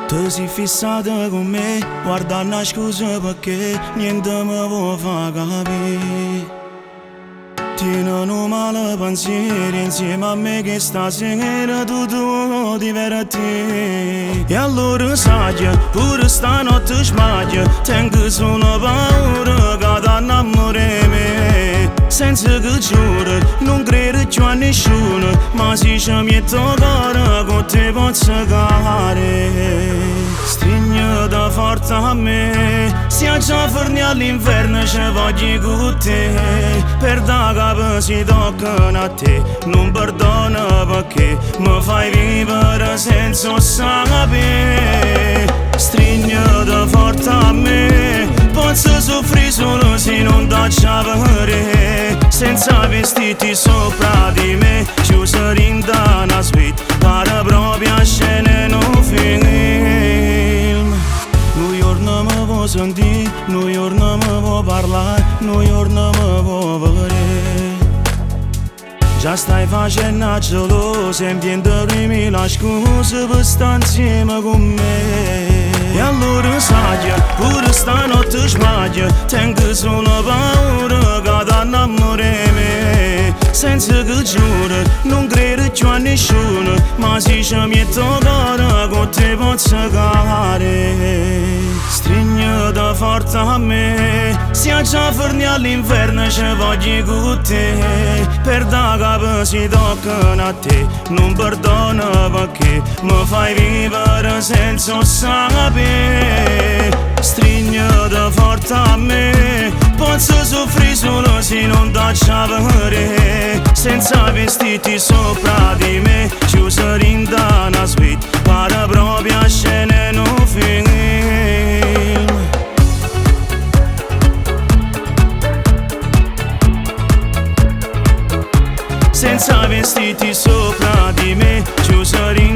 Tu sei fissata con me, guarda una scusa perché niente mi può far capire. Tieni un male pensiero insieme a me che stasera tutto diverti. E allora sai, pure stanotte sbaglia, tengo solo paura che ti innamori me. Senza che giuro, non credo più a nessuno, ma se ci metto cuore con te posso cagare. Stringiti forte a me, sia già forni all'inverno ci voglio con te. Per da capo si toccano a te, non perdono perché mi fai vivere senza sapere. Stringiti forte a me, posso soffrire solo se non dacci a vedere. Senza vestiti sopra di me, chiuso in una suite, pare proprio a scena in un film. Un giorno mi può sentire, un giorno mi può parlare, un giorno mi può vedere. Già stai facendo a geloso, empiendomi la scusa per stare insieme con me. E allora sai, pure stanotte sbaglia, tengo solo paura che ti innamori me. Senza che giuro, non credo più a nessuno, ma se ci metto cuore con te posso cagare. Stringiti forte a me, sia già forni all'inverno ci voglio con te. Per da capo si toccano a te, non perdono perché mi fai vivere senza sapere. Stringiti forte a me, posso soffrire solo se non dacci a vedere. Senza vestiti sopra di me, chiuso in una suite, pare proprio a scena in un film. Senza vestiti sopra di me, chiuso in